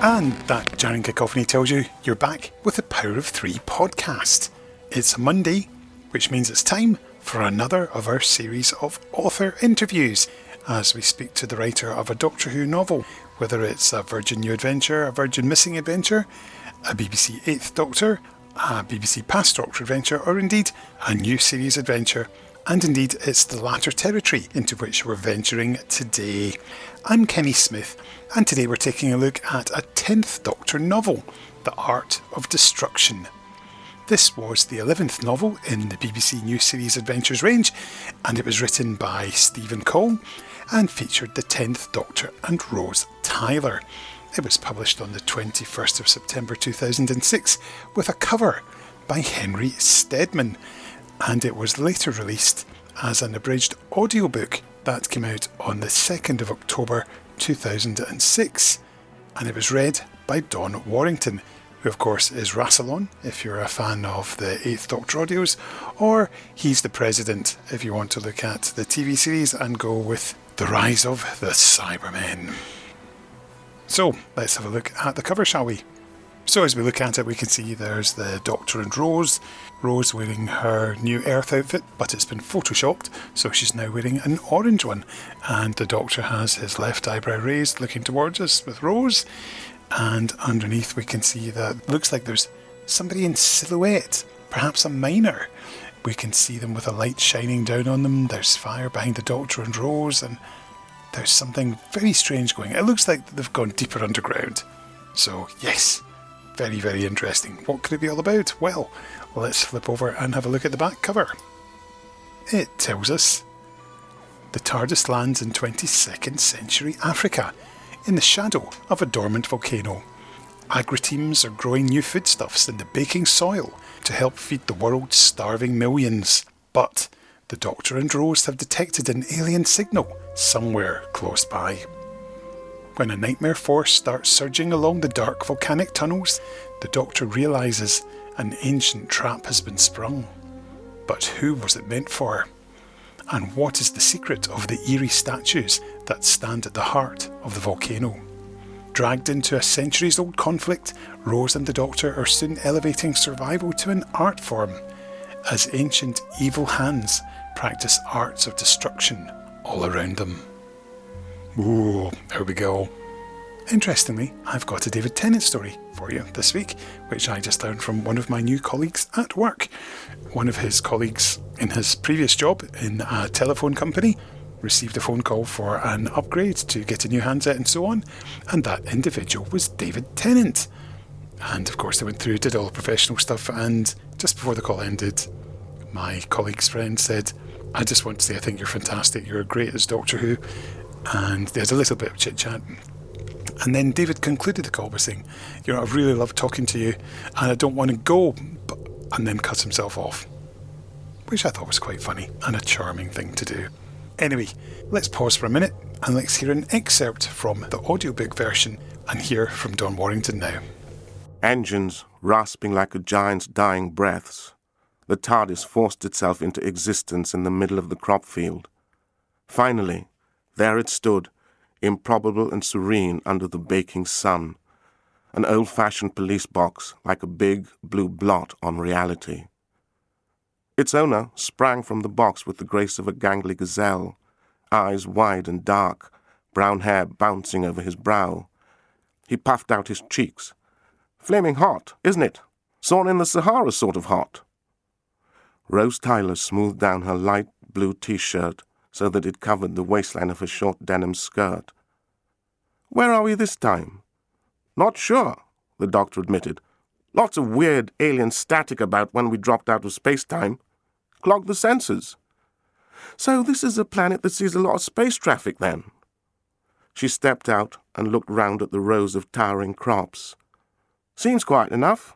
And that jarring cacophony tells you you're back with the Power of Three podcast. It's Monday, which means it's time for another of our series of author interviews as we speak to the writer of a Doctor Who novel, whether it's a Virgin New Adventure, a Virgin Missing Adventure, a BBC 8th Doctor, a BBC Past Doctor adventure, or indeed a new series adventure. And indeed, it's the latter territory into which we're venturing today. I'm Kenny Smith, and today we're taking a look at a 10th Doctor novel, The Art of Destruction. This was the 11th novel in the BBC New Series Adventures range, and it was written by Stephen Cole and featured the 10th Doctor and Rose Tyler. It was published on the 21st of September 2006 with a cover by Henry Steadman, and it was later released as an abridged audiobook that came out on the 2nd of October 2006, and it was read by Don Warrington, who of course is Rassilon if you're a fan of the 8th Doctor audios, or he's the President if you want to look at the TV series and go with The Rise of the Cybermen. So let's have a look at the cover, shall we? So as we look at it, we can see there's the Doctor and Rose wearing her new Earth outfit, but it's been photoshopped, so she's now wearing an orange one. And the Doctor has his left eyebrow raised, looking towards us with Rose. And underneath we can see that looks like there's somebody in silhouette, perhaps a miner. We can see them with a light shining down on them. There's fire behind the Doctor and Rose, and there's something very strange going. It looks like they've gone deeper underground. So yes, very, very interesting. What could it be all about? Well, let's flip over and have a look at the back cover. It tells us the TARDIS lands in 22nd century Africa, in the shadow of a dormant volcano. Agri-teams are growing new foodstuffs in the baking soil to help feed the world's starving millions. But the Doctor and Rose have detected an alien signal somewhere close by. When a nightmare force starts surging along the dark volcanic tunnels, the Doctor realises an ancient trap has been sprung. But who was it meant for? And what is the secret of the eerie statues that stand at the heart of the volcano? Dragged into a centuries-old conflict, Rose and the Doctor are soon elevating survival to an art form, as ancient evil hands practice arts of destruction all around them. Ooh, here we go. Interestingly, I've got a David Tennant story for you this week, which I just learned from one of my new colleagues at work. One of his colleagues in his previous job in a telephone company received a phone call for an upgrade to get a new handset and so on, and that individual was David Tennant. And of course they went through, did all the professional stuff, and just before the call ended, my colleague's friend said, "I just want to say I think you're fantastic, you're great as Doctor Who." And they had a little bit of chit-chat. And then David concluded the call by saying, I've really loved talking to you, and I don't want to go, and then cut himself off. Which I thought was quite funny, and a charming thing to do. Anyway, let's pause for a minute, and let's hear an excerpt from the audiobook version, and hear from Don Warrington now. Engines rasping like a giant's dying breaths, the TARDIS forced itself into existence in the middle of the crop field. Finally, there it stood, improbable and serene under the baking sun, an old-fashioned police box like a big blue blot on reality. Its owner sprang from the box with the grace of a gangly gazelle, eyes wide and dark, brown hair bouncing over his brow. He puffed out his cheeks. "Flaming hot, isn't it? Sawn in the Sahara sort of hot." Rose Tyler smoothed down her light blue T-shirt so that it covered the waistline of her short denim skirt. "Where are we this time?" "Not sure," the Doctor admitted. "Lots of weird alien static about when we dropped out of space-time. Clogged the sensors." "So this is a planet that sees a lot of space traffic, then?" She stepped out and looked round at the rows of towering crops. Seems quiet enough.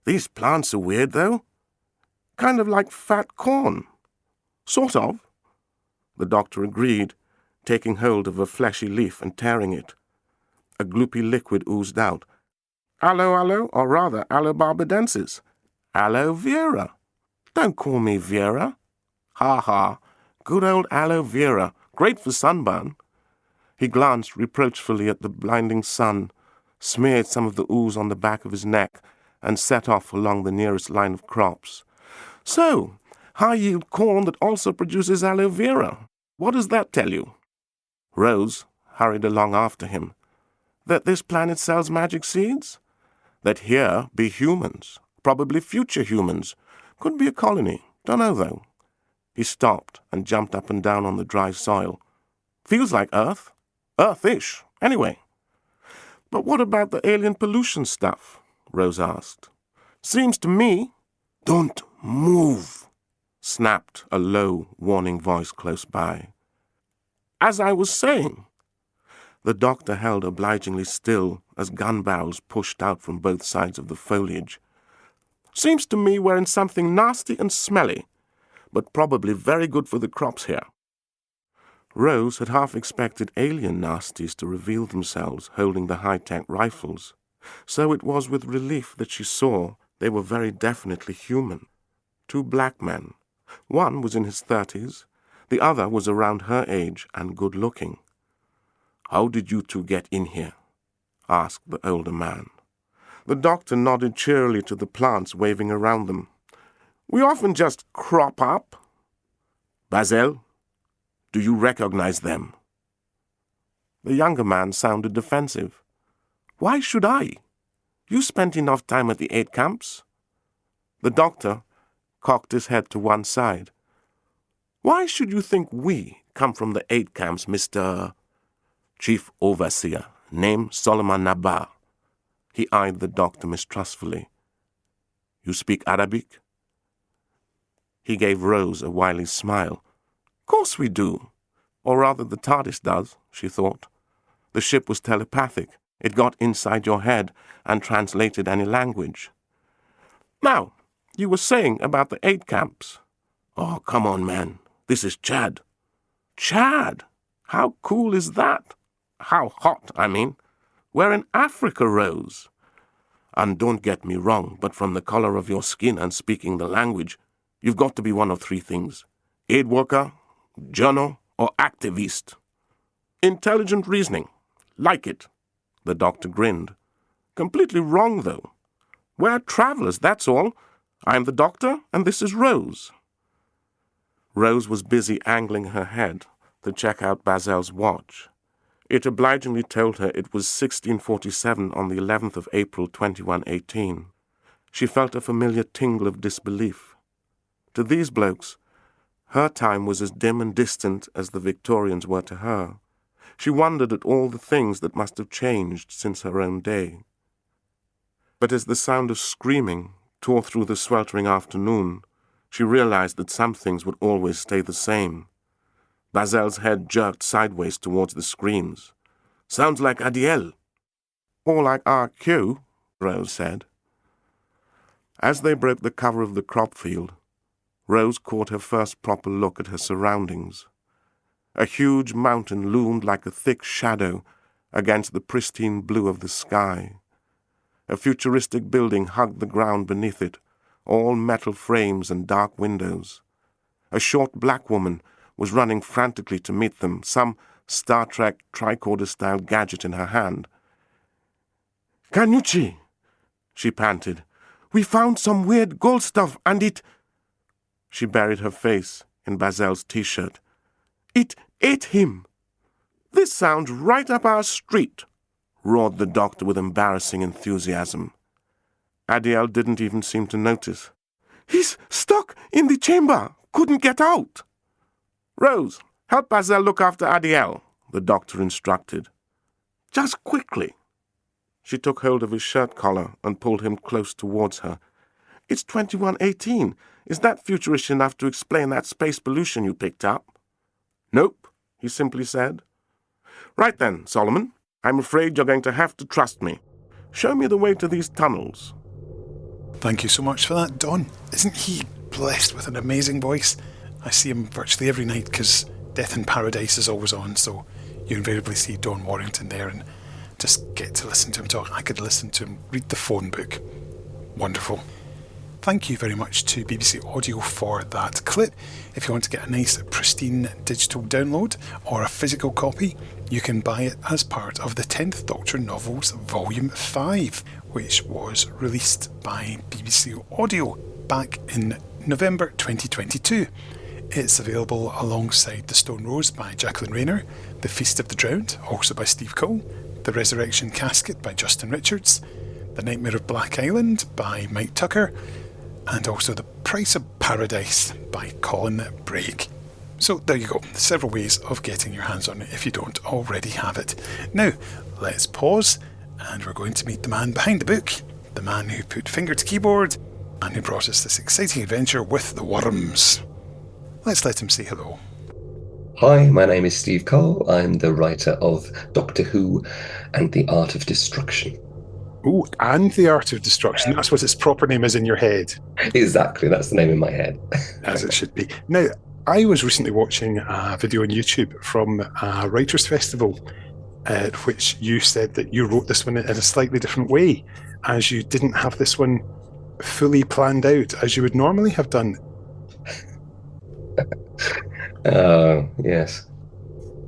These plants are weird, though. Kind of like fat corn. Sort of. The doctor agreed, taking hold of a fleshy leaf and tearing it. A gloopy liquid oozed out. Aloe, or rather Aloe barbadensis. Aloe vera. Don't call me Vera. Ha ha. Good old aloe vera. Great for sunburn. He glanced reproachfully at the blinding sun, smeared some of the ooze on the back of his neck, and set off along the nearest line of crops. So, high-yield corn that also produces aloe vera. What does that tell you? Rose hurried along after him. That this planet sells magic seeds? That here be humans, probably future humans. Could be a colony. Don't know, though. He stopped and jumped up and down on the dry soil. Feels like Earth. Earth-ish, anyway. But what about the alien pollution stuff? Rose asked. Seems to me... Don't move, snapped a low, warning voice close by. As I was saying. The doctor held obligingly still as gun barrels pushed out from both sides of the foliage. Seems to me we're in something nasty and smelly, but probably very good for the crops here. Rose had half expected alien nasties to reveal themselves holding the high-tech rifles, so it was with relief that she saw they were very definitely human. 2 black men. One was in his 30s, the other was around her age and good-looking. How did you 2 get in here? Asked the older man. The doctor nodded cheerily to the plants waving around them. We often just crop up. Basil, do you recognize them? The younger man sounded defensive. Why should I? You spent enough time at the 8 camps. The doctor cocked his head to one side. Why should you think we come from the 8 camps, Mr. Chief Overseer, name Solomon Nabar? He eyed the doctor mistrustfully. You speak Arabic? He gave Rose a wily smile. Course we do. Or rather the TARDIS does, she thought. The ship was telepathic. It got inside your head and translated any language. Now, you were saying about the 8 camps. Oh, come on, man. This is Chad. Chad? How cool is that? How hot, I mean. We're in Africa, Rose. And don't get me wrong, but from the color of your skin and speaking the language, you've got to be one of 3 things. Aid worker, journal, or activist. Intelligent reasoning. Like it. The doctor grinned. Completely wrong, though. We're travelers, that's all. I'm the doctor, and this is Rose. Rose was busy angling her head to check out Bazel's watch. It obligingly told her it was 16:47 on the 11th of April 2118. She felt a familiar tingle of disbelief. To these blokes, her time was as dim and distant as the Victorians were to her. She wondered at all the things that must have changed since her own day. But as the sound of screaming tore through the sweltering afternoon, she realized that some things would always stay the same. Bazel's head jerked sideways towards the screams. Sounds like Adiel. Or like RQ, Rose said. As they broke the cover of the crop field, Rose caught her first proper look at her surroundings. A huge mountain loomed like a thick shadow against the pristine blue of the sky. A futuristic building hugged the ground beneath it, all metal frames and dark windows. A short black woman was running frantically to meet them, some Star Trek tricorder-style gadget in her hand. Canucci, she panted. We found some weird gold stuff and it... She buried her face in Bazel's T-shirt. It ate him. This sounds right up our street, roared the doctor with embarrassing enthusiasm. Adiel didn't even seem to notice. He's stuck in the chamber. Couldn't get out. Rose, help Bazel look after Adiel, the doctor instructed. Just quickly. She took hold of his shirt collar and pulled him close towards her. It's 2118. Is that futurish enough to explain that space pollution you picked up? Nope, he simply said. Right then, Solomon. I'm afraid you're going to have to trust me. Show me the way to these tunnels. Thank you so much for that, Don. Isn't he blessed with an amazing voice? I see him virtually every night because Death in Paradise is always on, so you invariably see Don Warrington there and just get to listen to him talk. I could listen to him read the phone book. Wonderful. Thank you very much to BBC Audio for that clip. If you want to get a nice pristine digital download or a physical copy, you can buy it as part of the 10th Doctor Novels Volume 5, which was released by BBC Audio back in November 2022. It's available alongside The Stone Rose by Jacqueline Rayner, The Feast of the Drowned, also by Steve Cole, The Resurrection Casket by Justin Richards, The Nightmare of Black Island by Mike Tucker, and also The Price of Paradise by Colin Bragg. So there you go, several ways of getting your hands on it if you don't already have it. Now, let's pause, and we're going to meet the man behind the book, the man who put finger to keyboard, and who brought us this exciting adventure with the worms. Let's let him say hello. Hi, my name is Steve Cole. I'm the writer of Doctor Who and the Art of Destruction. Oh, and the Art of Destruction. That's what its proper name is in your head. Exactly, that's the name in my head. As it should be. Now, I was recently watching a video on YouTube from a writers' festival at which you said that you wrote this one in a slightly different way, as you didn't have this one fully planned out as you would normally have done. Yes.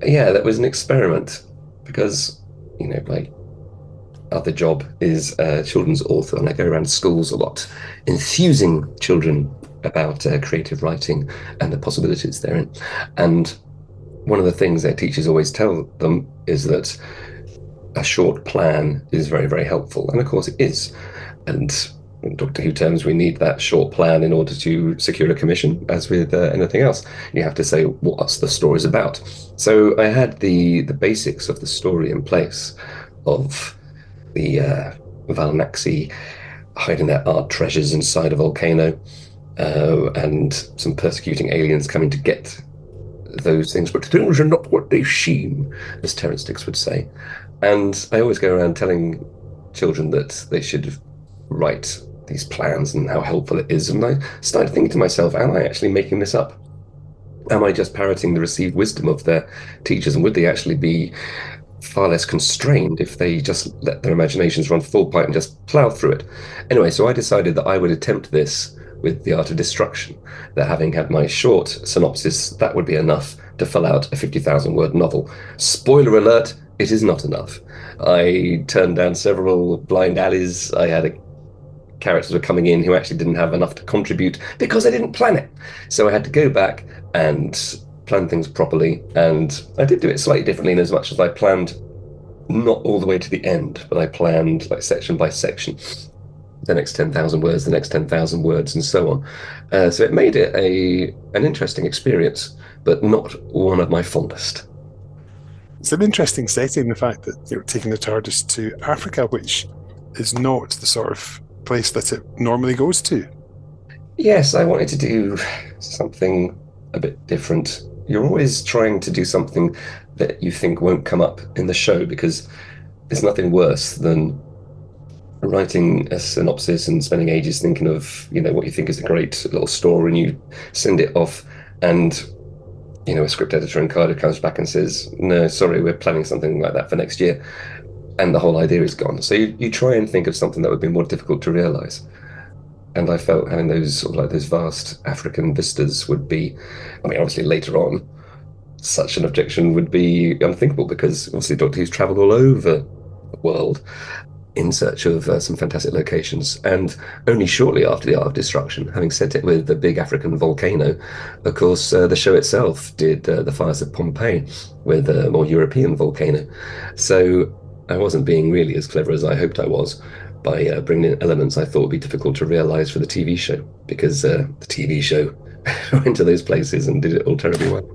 Yeah, that was an experiment because, my other job is a children's author, and I go around schools a lot, enthusing children about creative writing and the possibilities therein. And one of the things their teachers always tell them is that a short plan is very, very helpful. And of course it is. And in Doctor Who terms, we need that short plan in order to secure a commission. As with anything else, you have to say what's the story's about. So I had the basics of the story in place, of the Valnaxi hiding their art treasures inside a volcano, and some persecuting aliens coming to get those things, but things are not what they seem, as Terrence Dicks would say. And I always go around telling children that they should write these plans and how helpful it is. And I started thinking to myself, am I actually making this up? Am I just parroting the received wisdom of their teachers? And would they actually be far less constrained if they just let their imaginations run full pipe and just plough through it? Anyway, so I decided that I would attempt this with The Art of Destruction, that having had my short synopsis, that would be enough to fill out a 50,000 word novel. Spoiler alert, it is not enough. I turned down several blind alleys. I had characters were coming in who actually didn't have enough to contribute because I didn't plan it. So I had to go back and plan things properly, and I did do it slightly differently in as much as I planned not all the way to the end, but I planned like section by section. The next 10,000 words, the next 10,000 words, and so on. So it made it an interesting experience, but not one of my fondest. It's an interesting setting, the fact that you're taking the TARDIS to Africa, which is not the sort of place that it normally goes to. Yes, I wanted to do something a bit different. You're always trying to do something that you think won't come up in the show, because there's nothing worse than writing a synopsis and spending ages thinking of, what you think is a great little story, and you send it off, and a script editor in Cardiff comes back and says, no, sorry, we're planning something like that for next year, and the whole idea is gone. So you try and think of something that would be more difficult to realize. And I felt having those those vast African vistas would be, obviously later on, such an objection would be unthinkable, because obviously Doctor Who's travelled all over the world in search of some fantastic locations. And only shortly after The Art of Destruction, having set it with the big African volcano, of course, the show itself did The Fires of Pompeii with a more European volcano. So I wasn't being really as clever as I hoped I was by bringing in elements I thought would be difficult to realise for the TV show, because the TV show went to those places and did it all terribly well.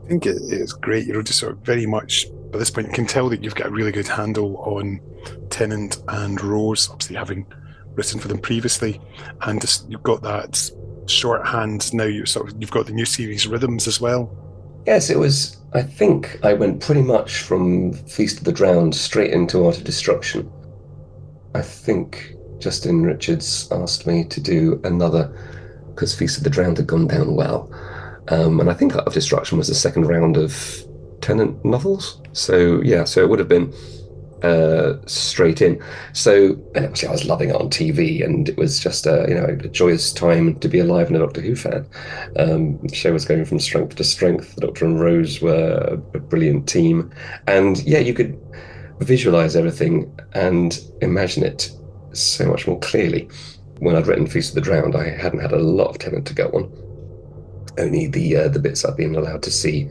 I think it's great, just sort of very much, by this point, you can tell that you've got a really good handle on Tennant and Rose, obviously having written for them previously, and just, you've got that shorthand now. You've got the new series rhythms as well. Yes, it was. I think I went pretty much from Feast of the Drowned straight into Art of Destruction. I think Justin Richards asked me to do another because Feast of the Drowned had gone down well. And I think Art of Destruction was the second round of Tennant novels. So, yeah, so it would have been straight in. So, and obviously I was loving it on TV, and it was just a joyous time to be alive and a Doctor Who fan. The show was going from strength to strength. The Doctor and Rose were a brilliant team. And yeah, you could visualize everything and imagine it so much more clearly. When I'd written Feast of the Drowned, I hadn't had a lot of Tennant to go on. Only the bits I'd been allowed to see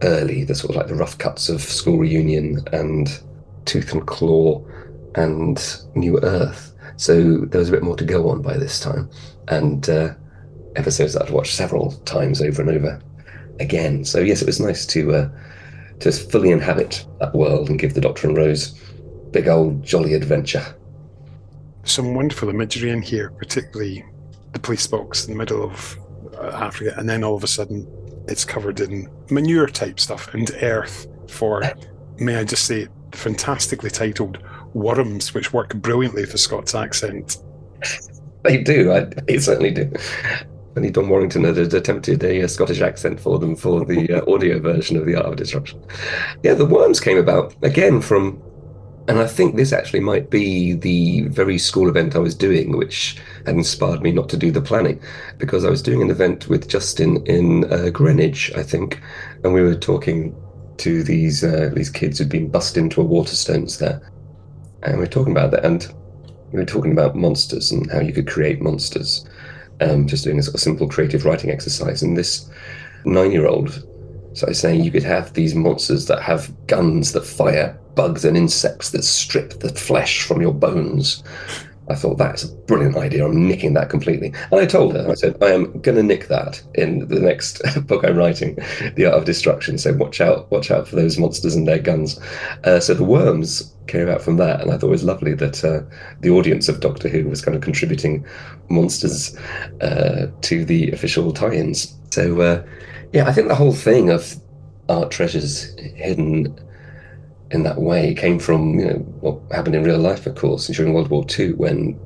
early, the sort of like the rough cuts of School Reunion and Tooth and Claw and New Earth. So there was a bit more to go on by this time. And episodes that I'd watched several times over and over again. So yes, it was nice to fully inhabit that world and give the Doctor and Rose big old jolly adventure. Some wonderful imagery in here, particularly the police box in the middle of Africa, and then all of a sudden it's covered in manure type stuff and earth for, may I just say, fantastically titled worms, which work brilliantly with the Scots accent. They do, they certainly do. Only Don Warrington had attempted a Scottish accent for them for the audio version of The Art of Destruction. Yeah, the worms came about, again, from... And I think this actually might be the very school event I was doing, which had inspired me not to do the planning, because I was doing an event with Justin in Greenwich, I think, and we were talking to these kids who'd been bussed into a Waterstones there. And we were talking about that, and we were talking about monsters and how you could create monsters, just doing a sort of simple creative writing exercise. And this 9-year-old started saying you could have these monsters that have guns that fire bugs and insects that strip the flesh from your bones. I thought, that's a brilliant idea. I'm nicking that completely. And I told her, I said, I am going to nick that in the next book I'm writing, The Art of Destruction. So watch out for those monsters and their guns. So the worms came out from that. And I thought it was lovely that the audience of Doctor Who was kind of contributing monsters to the official tie-ins. So, yeah, I think the whole thing of art treasures hidden in that way came from, what happened in real life, of course, during World War II, when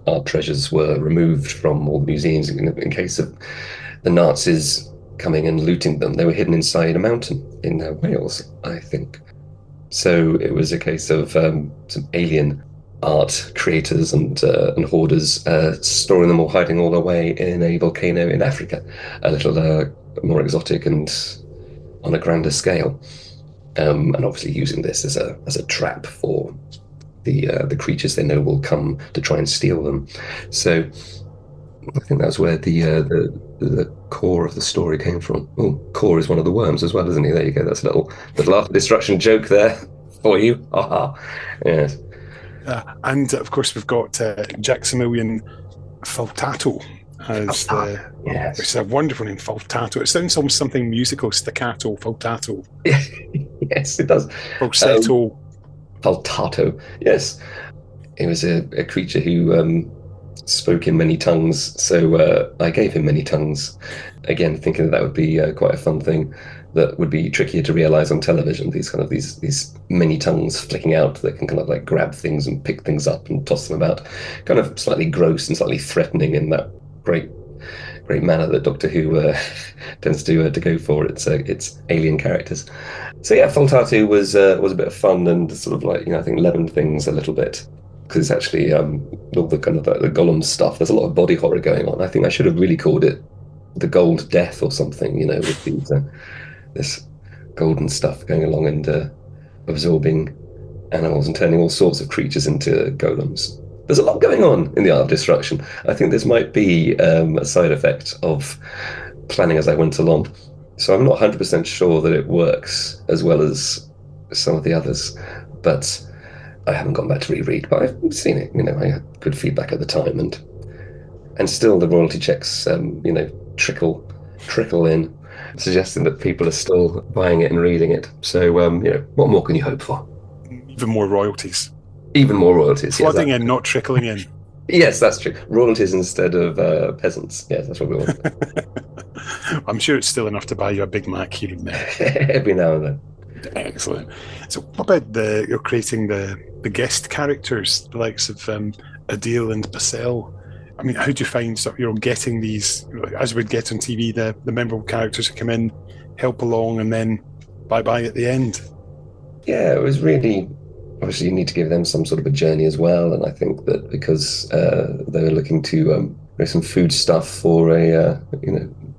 art treasures were removed from all the museums. In case of the Nazis coming and looting them, they were hidden inside a mountain in Wales, I think. So it was a case of some alien art creators and hoarders storing them or hiding all away in a volcano in Africa, a little more exotic and on a grander scale. And obviously using this as a trap for the creatures they know will come to try and steal them. So I think that's where the core of the story came from. Oh, core is one of the worms as well, isn't he? There you go. That's a little Art of Destruction joke there for you. Aha. Yes. And of course we've got Jacksonvillian Faltato as yes. It's a wonderful name, Faltato. It sounds almost something musical, staccato, faltato. Yes, it does. Falsetto. Faltato, yes. It was a creature who spoke in many tongues, so I gave him many tongues. Again, thinking that would be quite a fun thing that would be trickier to realize on television. These many tongues flicking out that can kind of like grab things and pick things up and toss them about, kind of slightly gross and slightly threatening in that great manner that Doctor Who tends to go for its alien characters. So yeah, Faltato was a bit of fun and sort of like, I think leavened things a little bit, because it's actually all the kind of the Gollum stuff. There's a lot of body horror going on. I think I should have really called it the Gold Death or something, with these this golden stuff going along and absorbing animals and turning all sorts of creatures into golems. There's a lot going on in The Art of Destruction. I think this might be a side effect of planning as I went along. So I'm not 100% sure that it works as well as some of the others, but I haven't gone back to reread, but I've seen it. I had good feedback at the time, and still the royalty checks, trickle in, suggesting that people are still buying it and reading it. So, what more can you hope for? Even more royalties. Even more royalties. Flooding in, not trickling in. Yes, that's true. Royalties instead of peasants. Yes, that's what we want. I'm sure it's still enough to buy you a Big Mac here and there. Every now and then. Excellent. So, what about you're creating the guest characters, the likes of Adele and Basel? I mean, how do you find sort of, getting these, as we'd get on TV, the memorable characters who come in, help along, and then bye bye at the end? Yeah, it was really obviously you need to give them some sort of a journey as well, and I think that because they were looking to raise some food stuff for a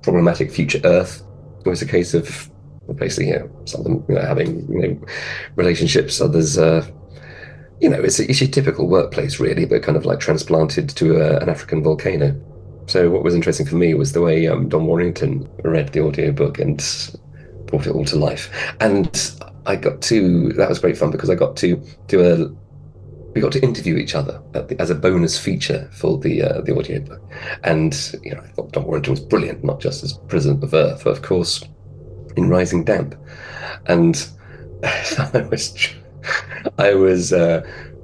problematic future Earth, it was a case of basically some of them having relationships, others it's a typical workplace really, but kind of like transplanted to an African volcano. So what was interesting for me was the way Don Warrington read the audiobook and brought it all to life. And that was great fun because I got to we got to interview each other as a bonus feature for the audiobook. And I thought Don Warrington was brilliant, not just as President of Earth, but of course in Rising Damp. And I was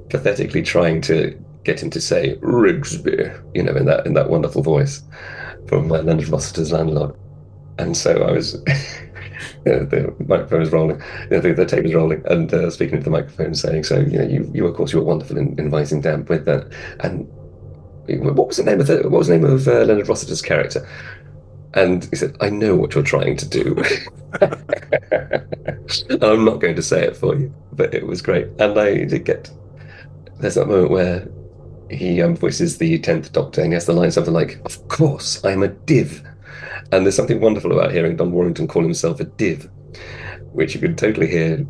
pathetically trying to get him to say Rigsby, in that wonderful voice from Leonard Rossiter's landlord. And so I was, the microphone was rolling, the tape was rolling, and speaking into the microphone, saying, "So, you of course, you were wonderful in Rising Damp with that." And what was the name of Leonard Rossiter's character? And he said, "I know what you're trying to do." And I'm not going to say it for you, but it was great. And I did there's that moment where he voices the 10th Doctor, and he has the line something like, "Of course, I'm a div." And there's something wonderful about hearing Don Warrington call himself a div, which you could totally hear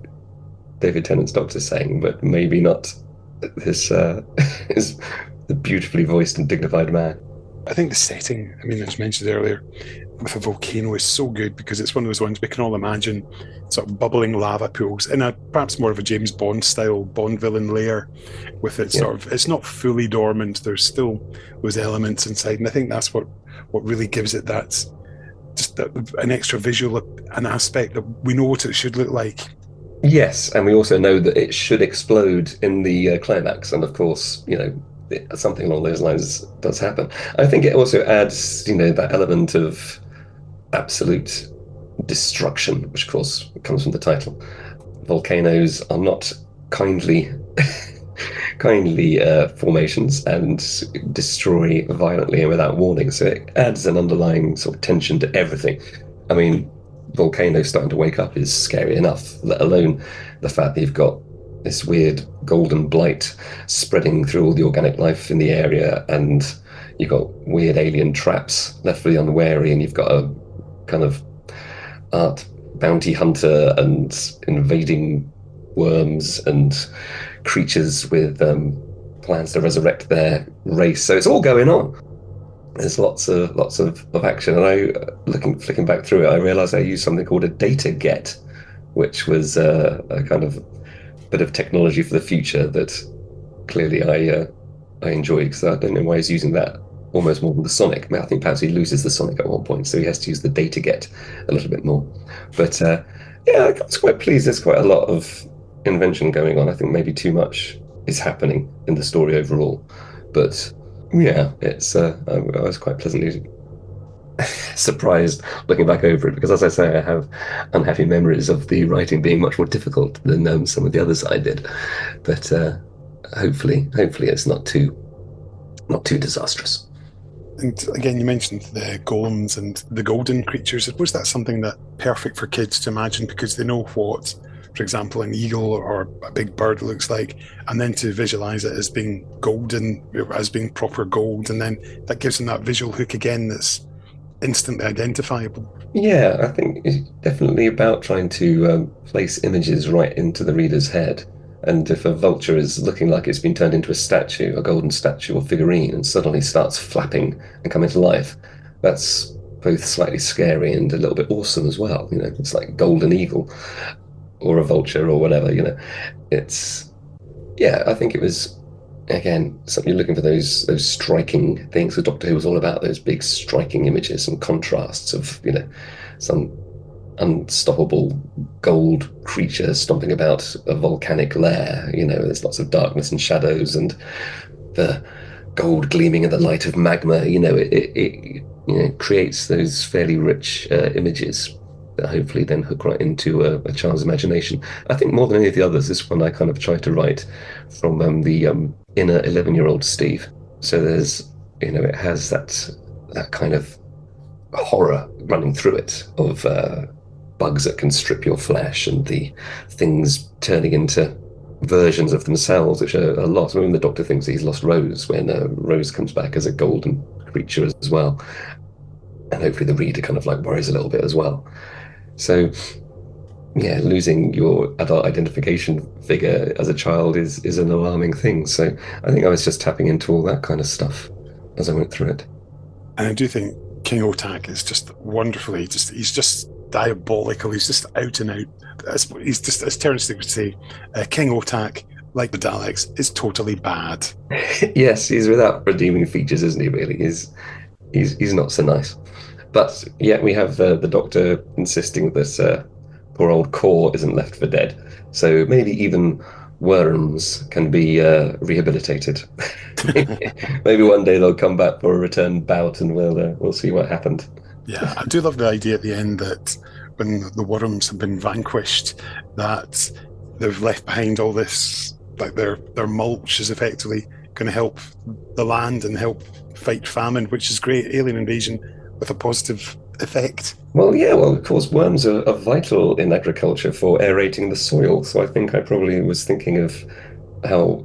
David Tennant's Doctor saying, but maybe not his the beautifully voiced and dignified man. I think the setting, as mentioned earlier, with a volcano is so good because it's one of those ones we can all imagine sort of bubbling lava pools in a perhaps more of a James Bond style Bond villain lair with it sort of, it's not fully dormant, there's still those elements inside, and I think that's what really gives it that an extra visual, an aspect that we know what it should look like. Yes, and we also know that it should explode in the climax, and of course, something along those lines does happen. I think it also adds, that element of absolute destruction, which of course comes from the title. Volcanoes are not kindly formations and destroy violently and without warning. So it adds an underlying sort of tension to everything. I mean, volcanoes starting to wake up is scary enough, let alone the fact that you've got this weird golden blight spreading through all the organic life in the area, and you've got weird alien traps left for the unwary, and you've got a kind of art bounty hunter and invading worms and creatures with plans to resurrect their race. So it's all going on. There's lots of action, and flicking back through it, I realized I used something called a data get, which was a kind of bit of technology for the future that clearly I enjoyed, because I don't know why he's using that almost more than the sonic. I think perhaps he loses the sonic at one point, so he has to use the data get a little bit more. But I was quite pleased. There's quite a lot of invention going on. I think maybe too much is happening in the story overall, but yeah, it's I was quite pleasantly surprised looking back over it, because as I say, I have unhappy memories of the writing being much more difficult than some of the others I did, but hopefully it's not too disastrous. And again, you mentioned the golems and the golden creatures. I suppose that's something that perfect for kids to imagine, because they know what, for example, an eagle or a big bird looks like, and then to visualize it as being golden, as being proper gold, and then that gives them that visual hook again that's instantly identifiable. Yeah, I think it's definitely about trying to place images right into the reader's head. And if a vulture is looking like it's been turned into a statue, a golden statue or figurine, and suddenly starts flapping and coming to life, that's both slightly scary and a little bit awesome as well. It's like golden eagle or a vulture or whatever. It's I think it was, again, something you're looking for those striking things. The Doctor Who was all about those big striking images and contrasts of some unstoppable gold creature stomping about a volcanic lair. There's lots of darkness and shadows, and the gold gleaming in the light of magma. It creates those fairly rich images that hopefully then hook right into a child's imagination. I think more than any of the others, this one I kind of try to write from the inner 11-year-old Steve. So it has that kind of horror running through it of bugs that can strip your flesh and the things turning into versions of themselves, which are lost. I mean, the Doctor thinks he's lost Rose when Rose comes back as a golden creature as well. And hopefully the reader kind of like worries a little bit as well. So, yeah, losing your adult identification figure as a child is an alarming thing. So I think I was just tapping into all that kind of stuff as I went through it. And I do think King Otak is just wonderfully, he's just diabolical. He's just out and out. He's just, as Terence would say, King Otak, like the Daleks, is totally bad. Yes, he's without redeeming features, isn't he, really? He's not so nice. But yet we have the Doctor insisting that poor old Core isn't left for dead. So maybe even worms can be rehabilitated. Maybe one day they'll come back for a return bout, and we'll see what happened. Yeah, I do love the idea at the end that when the worms have been vanquished, that they've left behind all this, like their mulch is effectively going to help the land and help fight famine, which is great. Alien invasion with a positive effect. Well, yeah, of course, worms are vital in agriculture for aerating the soil. So I think I probably was thinking of how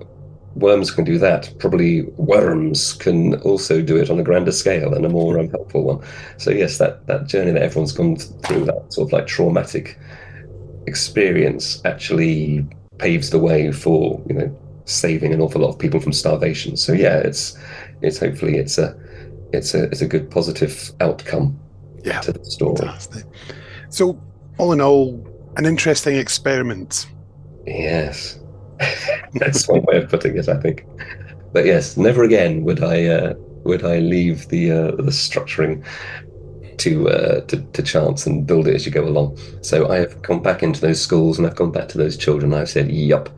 worms can do that. Probably worms can also do it on a grander scale and a more helpful one. So yes, that journey that everyone's gone through, that sort of like traumatic experience, actually paves the way for saving an awful lot of people from starvation. So yeah, it's hopefully it's a good positive outcome to the story. Fantastic. So all in all, an interesting experiment. Yes. That's one way of putting it, I think. But yes, never again would I leave the structuring to chance and build it as you go along. So I have gone back into those schools and I've gone back to those children. I've said, yup,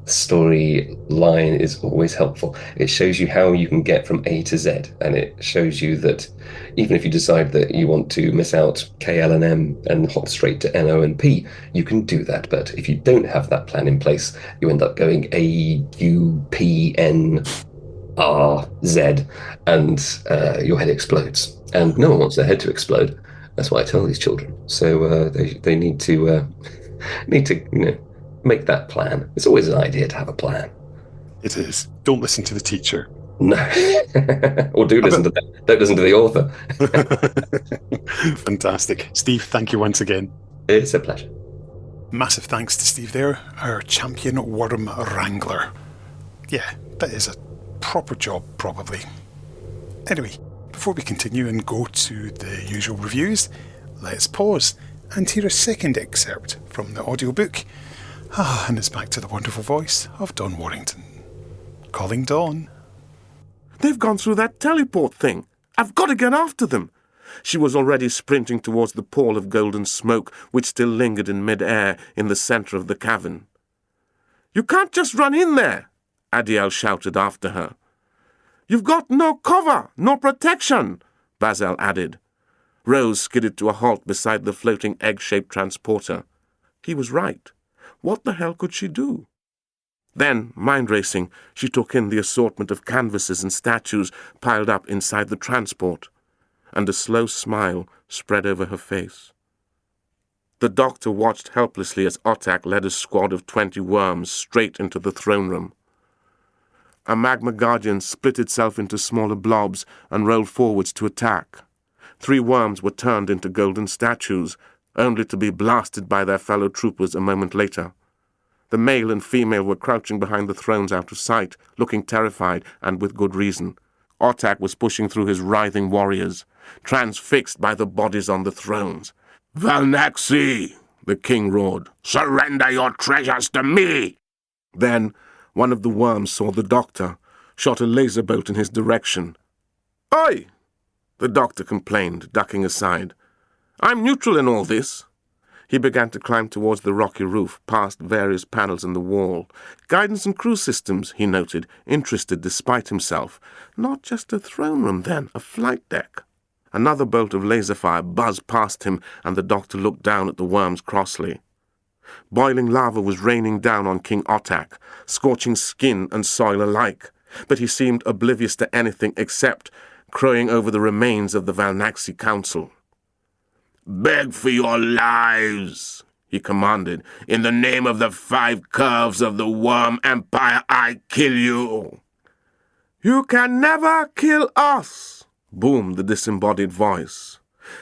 storyline is always helpful. It shows you how you can get from A to Z, and it shows you that even if you decide that you want to miss out KL and M and hop straight to NO and P, you can do that. But if you don't have that plan in place, you end up going A, U, P, N, R, Z, and your head explodes. And no one wants their head to explode. That's what I tell these children. So they need to make that plan. It's always an idea to have a plan. It is. Don't listen to the teacher. No. Or don't listen to the author. Fantastic. Steve, thank you once again. It's a pleasure. Massive thanks to Steve there, our champion worm wrangler. Yeah, that is a proper job, probably. Anyway, before we continue and go to the usual reviews, let's pause and hear a second excerpt from the audiobook. And it's back to the wonderful voice of Don Warrington. Calling Dawn. They've gone through that teleport thing. I've got to get after them. She was already sprinting towards the pall of golden smoke which still lingered in mid-air in the centre of the cavern. You can't just run in there, Adiel shouted after her. You've got no cover, no protection, Basil added. Rose skidded to a halt beside the floating egg-shaped transporter. He was right. What the hell could she do? Then, mind-racing, she took in the assortment of canvases and statues piled up inside the transport, and a slow smile spread over her face. The Doctor watched helplessly as Otak led a squad of 20 worms straight into the throne room. A magma guardian split itself into smaller blobs and rolled forwards to attack. 3 worms were turned into golden statues, only to be blasted by their fellow troopers a moment later. The male and female were crouching behind the thrones out of sight, looking terrified, and with good reason. Otak was pushing through his writhing warriors, transfixed by the bodies on the thrones. "Valnaxi!" the king roared. "Surrender your treasures to me!" Then one of the worms saw the Doctor, shot a laser bolt in his direction. "Oi!" the Doctor complained, ducking aside. "I'm neutral in all this." He began to climb towards the rocky roof, past various panels in the wall. Guidance and crew systems, he noted, interested despite himself. Not just a throne room, then, a flight deck. Another bolt of laser fire buzzed past him, and the doctor looked down at the worms crossly. Boiling lava was raining down on King Otak, scorching skin and soil alike, but he seemed oblivious to anything except crowing over the remains of the Valnaxi Council. "Beg for your lives," he commanded. "In the name of the 5 curves of the Worm Empire, I kill you." "You can never kill us," boomed the disembodied voice.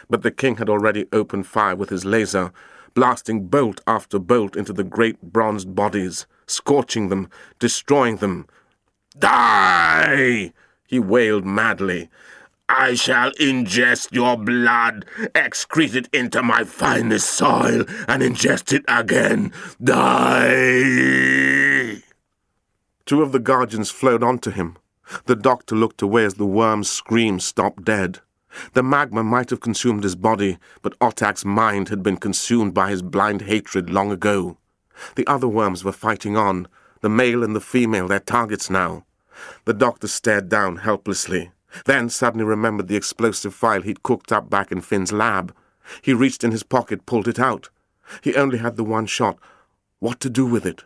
But the king had already opened fire with his laser, blasting bolt after bolt into the great bronzed bodies, scorching them, destroying them. "Die!" he wailed madly. "I shall ingest your blood, excrete it into my finest soil, and ingest it again. Die!" 2 of the guardians flowed onto him. The doctor looked away as the worm's scream stopped dead. The magma might have consumed his body, but Otak's mind had been consumed by his blind hatred long ago. The other worms were fighting on, the male and the female their targets now. The doctor stared down helplessly, then suddenly remembered the explosive file he'd cooked up back in Finn's lab. He reached in his pocket, pulled it out. He only had the 1 shot. What to do with it?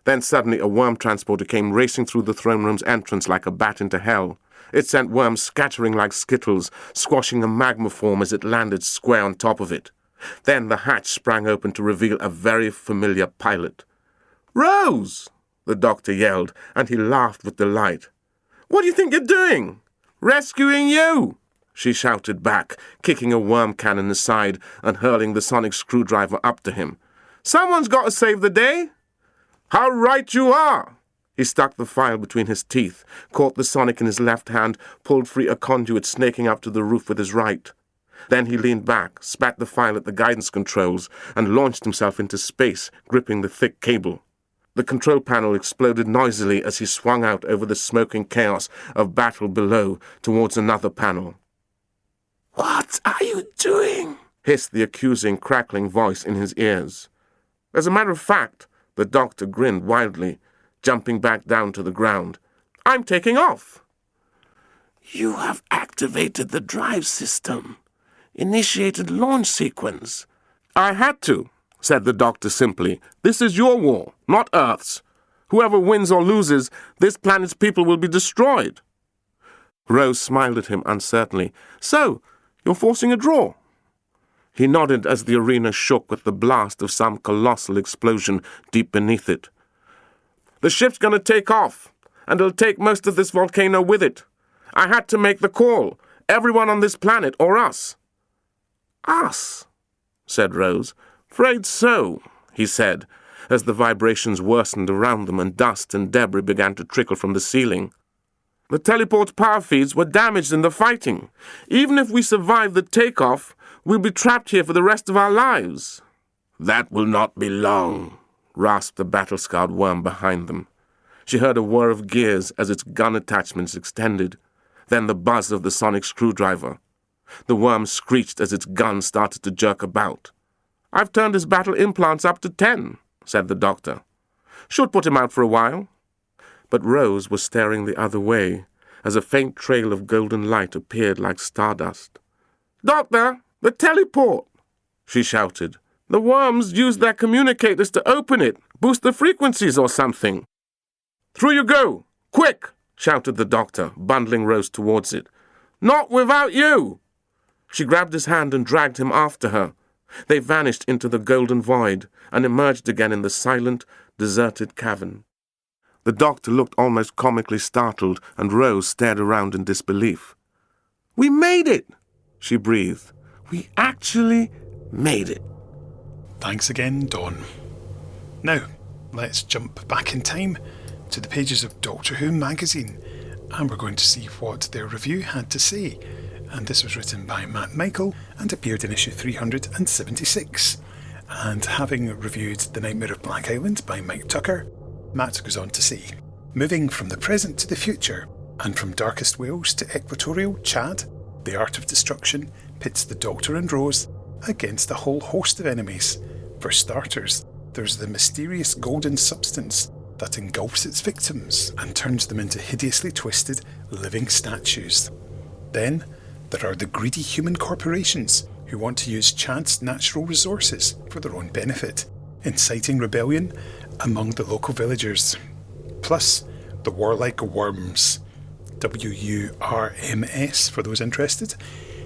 Then suddenly a worm transporter came racing through the throne room's entrance like a bat into hell. It sent worms scattering like skittles, squashing a magma form as it landed square on top of it. Then the hatch sprang open to reveal a very familiar pilot. "Rose!" the doctor yelled, and he laughed with delight. "What do you think you're doing?" "Rescuing you!" she shouted back, kicking a worm cannon aside and hurling the sonic screwdriver up to him. "Someone's got to save the day." "How right you are!" He stuck the file between his teeth, caught the sonic in his left hand, pulled free a conduit snaking up to the roof with his right. Then he leaned back, spat the file at the guidance controls, and launched himself into space, gripping the thick cable. The control panel exploded noisily as he swung out over the smoking chaos of battle below towards another panel. "What are you doing?" hissed the accusing, crackling voice in his ears. As a matter of fact, the doctor grinned wildly, jumping back down to the ground. "I'm taking off." "You have activated the drive system, initiated launch sequence." "I had to," said the doctor simply. "This is your war, not Earth's. Whoever wins or loses, this planet's people will be destroyed." Rose smiled at him uncertainly. "So, you're forcing a draw?" He nodded as the arena shook with the blast of some colossal explosion deep beneath it. "The ship's going to take off, and it'll take most of this volcano with it. I had to make the call. Everyone on this planet or us." "Us?" said Rose. "Afraid so," he said, as the vibrations worsened around them and dust and debris began to trickle from the ceiling. "The teleport's power feeds were damaged in the fighting. Even if we survive the takeoff, we'll be trapped here for the rest of our lives." "That will not be long," rasped the battle-scarred worm behind them. She heard a whir of gears as its gun attachments extended, then the buzz of the sonic screwdriver. The worm screeched as its gun started to jerk about. "I've turned his battle implants up to 10, said the doctor. "Should put him out for a while." But Rose was staring the other way, as a faint trail of golden light appeared like stardust. "Doctor, the teleport!" she shouted. "The worms used their communicators to open it, boost the frequencies or something." "Through you go! Quick!" shouted the doctor, bundling Rose towards it. "Not without you!" She grabbed his hand and dragged him after her. They vanished into the golden void and emerged again in the silent, deserted cavern. The doctor looked almost comically startled, and Rose stared around in disbelief. "We made it!" she breathed. "We actually made it." Thanks again, Don. Now, let's jump back in time to the pages of Doctor Who magazine, and we're going to see what their review had to say. And this was written by Matt Michael and appeared in issue 376. And having reviewed The Nightmare of Black Island by Mike Tucker, Matt goes on to say, "Moving from the present to the future, and from darkest Wales to equatorial Chad, The Art of Destruction pits the Doctor and Rose against a whole host of enemies, For starters, there's the mysterious golden substance that engulfs its victims and turns them into hideously twisted, living statues. Then, there are the greedy human corporations who want to use chance natural resources for their own benefit, inciting rebellion among the local villagers. Plus, the warlike worms, WURMS for those interested,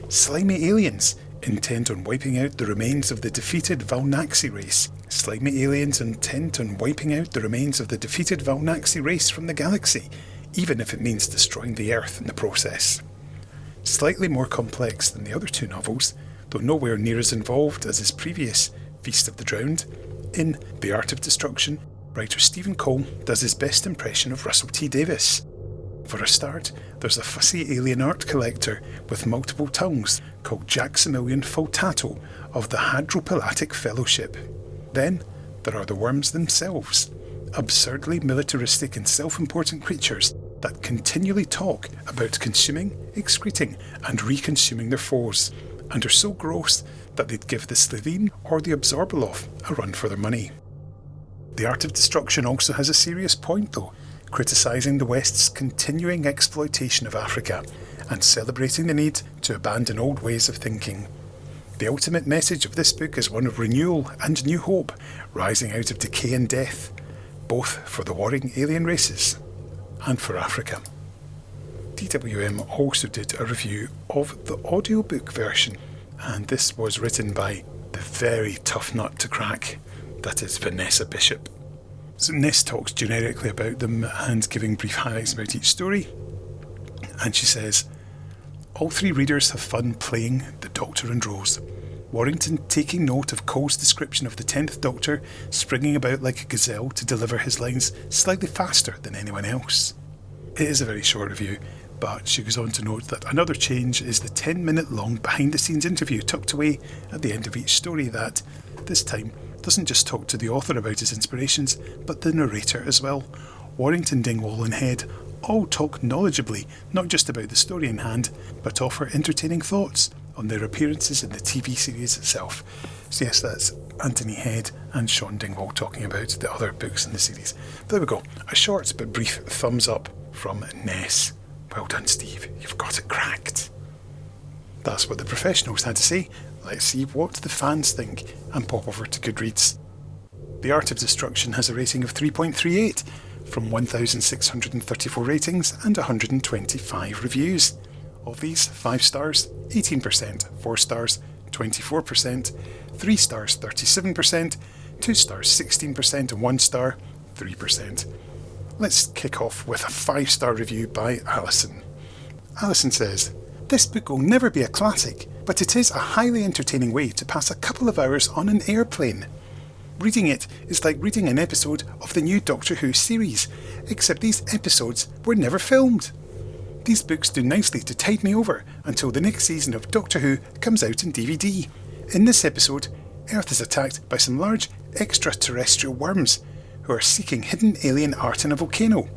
slimy aliens intent on wiping out the remains of the defeated Valnaxi race. Slimy aliens intent on wiping out the remains of the defeated Valnaxi race from the galaxy, even if it means destroying the Earth in the process. Slightly more complex than the other two novels, though nowhere near as involved as his previous Feast of the Drowned, in The Art of Destruction, writer Stephen Cole does his best impression of Russell T Davies. For a start, there's a fussy alien art collector with multiple tongues called Jaximilian Fultato of the Hadropelatic Fellowship. Then, there are the worms themselves, absurdly militaristic and self-important creatures that continually talk about consuming, excreting and reconsuming their foes, and are so gross that they'd give the Slitheen or the Absorbaloff a run for their money. The Art of Destruction also has a serious point though, criticising the West's continuing exploitation of Africa and celebrating the need to abandon old ways of thinking. The ultimate message of this book is one of renewal and new hope, rising out of decay and death, both for the warring alien races and for Africa. DWM also did a review of the audiobook version, and this was written by the very tough nut to crack, that is Vanessa Bishop. So Ness talks generically about them and giving brief highlights about each story, and she says, all three readers have fun playing the Doctor and Rose. Warrington taking note of Cole's description of the 10th Doctor springing about like a gazelle to deliver his lines slightly faster than anyone else. It is a very short review, but she goes on to note that another change is the 10-minute long behind-the-scenes interview tucked away at the end of each story that, this time, doesn't just talk to the author about his inspirations, but the narrator as well. Warrington, Dingwall and Head all talk knowledgeably, not just about the story in hand, but offer entertaining thoughts on their appearances in the TV series itself. So yes, that's Anthony Head and Sean Dingwall talking about the other books in the series. But there we go, a short but brief thumbs up from Ness. Well done, Steve, you've got it cracked. That's what the professionals had to say. Let's see what the fans think and pop over to Goodreads. The Art of Destruction has a rating of 3.38 from 1,634 ratings and 125 reviews. Of these, 5 stars, 18%, 4 stars, 24%, 3 stars, 37%, 2 stars, 16% and 1 star, 3%. Let's kick off with a 5-star review by Alison. Alison says, this book will never be a classic, but it is a highly entertaining way to pass a couple of hours on an airplane. Reading it is like reading an episode of the new Doctor Who series, except these episodes were never filmed. These books do nicely to tide me over until the next season of Doctor Who comes out in DVD. In this episode, Earth is attacked by some large extraterrestrial worms who are seeking hidden alien art in a volcano.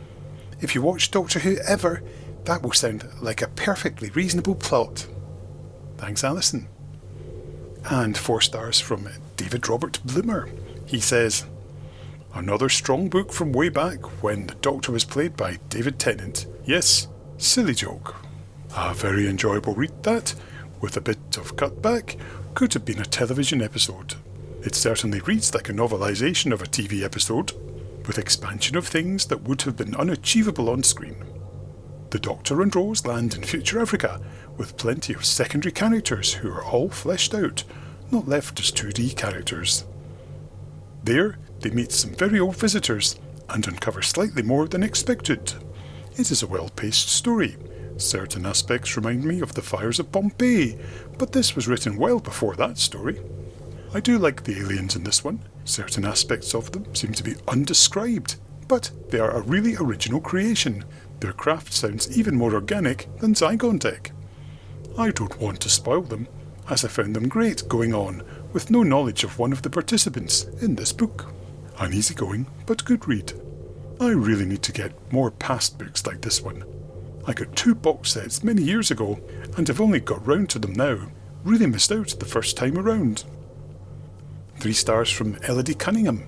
If you watch Doctor Who ever, that will sound like a perfectly reasonable plot. Thanks, Alison. And 4 stars from David Robert Bloomer. He says, another strong book from way back when the Doctor was played by David Tennant. Yes, silly joke. A very enjoyable read that, with a bit of cutback, could have been a television episode. It certainly reads like a novelisation of a TV episode, with expansion of things that would have been unachievable on screen. The Doctor and Rose land in future Africa, with plenty of secondary characters who are all fleshed out, not left as 2D characters. There, they meet some very old visitors, and uncover slightly more than expected. It is a well-paced story. Certain aspects remind me of the fires of Pompeii, but this was written well before that story. I do like the aliens in this one. Certain aspects of them seem to be undescribed, but they are a really original creation. Their craft sounds even more organic than Zygon Tech. I don't want to spoil them, as I found them great going on, with no knowledge of one of the participants in this book. An easygoing but good read. I really need to get more past books like this one. I got 2 box sets many years ago, and have only got round to them now. Really missed out the first time around. 3 stars from Elodie Cunningham.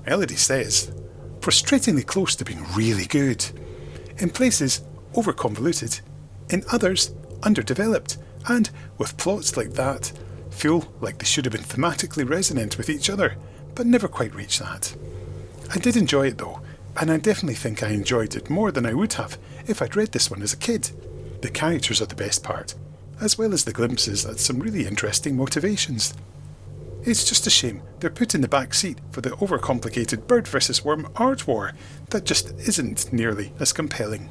Elodie says, frustratingly close to being really good. In places, over-convoluted. In others, underdeveloped. And, with plots like that, feel like they should have been thematically resonant with each other, but never quite reached that. I did enjoy it though, and I definitely think I enjoyed it more than I would have if I'd read this one as a kid. The characters are the best part, as well as the glimpses at some really interesting motivations. It's just a shame they're put in the back seat for the overcomplicated bird versus worm art war that just isn't nearly as compelling.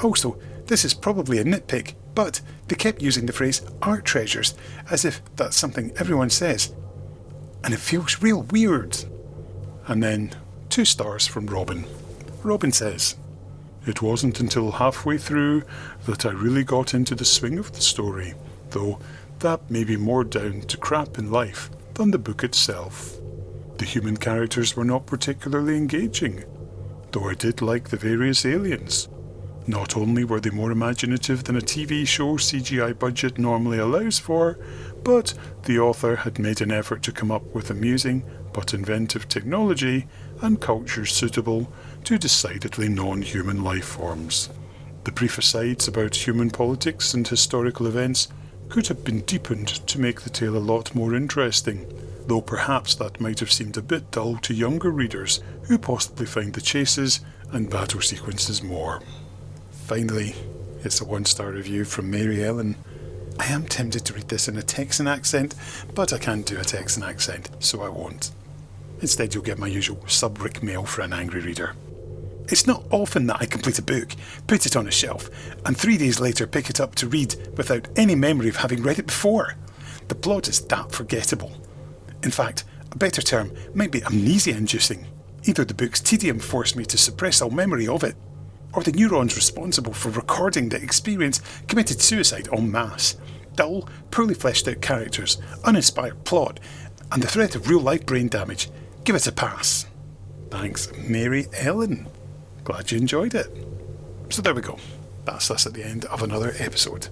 Also, this is probably a nitpick, but they kept using the phrase art treasures as if that's something everyone says, and it feels real weird. And then 2 stars from Robin. Robin says, it wasn't until halfway through that I really got into the swing of the story, though that may be more down to crap in life than the book itself. The human characters were not particularly engaging, though I did like the various aliens. Not only were they more imaginative than a TV show CGI budget normally allows for, but the author had made an effort to come up with amusing but inventive technology and cultures suitable to decidedly non-human life forms. The brief asides about human politics and historical events could have been deepened to make the tale a lot more interesting, though perhaps that might have seemed a bit dull to younger readers who possibly find the chases and battle sequences more. Finally, it's a 1-star review from Mary Ellen. I am tempted to read this in a Texan accent, but I can't do a Texan accent, so I won't. Instead, you'll get my usual sub-Rick mail for an angry reader. It's not often that I complete a book, put it on a shelf, and 3 days later pick it up to read without any memory of having read it before. The plot is that forgettable. In fact, a better term might be amnesia-inducing. Either the book's tedium forced me to suppress all memory of it, or the neurons responsible for recording the experience committed suicide en masse. Dull, poorly fleshed out characters, uninspired plot, and the threat of real-life brain damage. Give it a pass. Thanks, Mary Ellen. Glad you enjoyed it. So there we go. That's us at the end of another episode.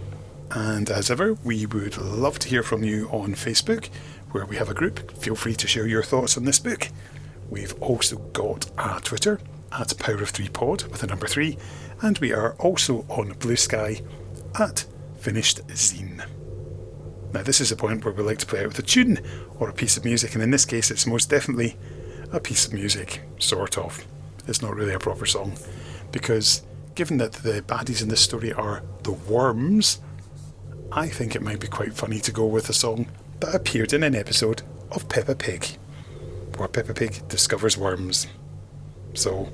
And as ever, we would love to hear from you on Facebook, where we have a group. Feel free to share your thoughts on this book. We've also got a Twitter, at Power of 3 Pod with a number 3, and we are also on Blue Sky at Finished Zine. Now this is a point where we like to play out with a tune or a piece of music, and in this case it's most definitely a piece of music, sort of. It's not really a proper song, because given that the baddies in this story are the worms, I think it might be quite funny to go with a song that appeared in an episode of Peppa Pig, where Peppa Pig discovers worms. So,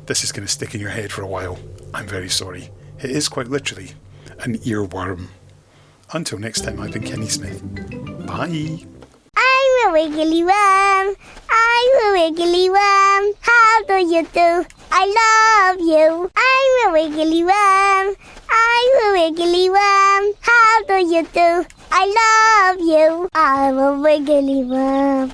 this is going to stick in your head for a while. I'm very sorry. It is quite literally an earworm. Until next time, I've been Kenny Smith. Bye. I'm a wiggly worm. I'm a wiggly worm. How do you do? I love you. I'm a wiggly worm. I'm a wiggly worm. How do you do? I love you. I'm a wiggly worm.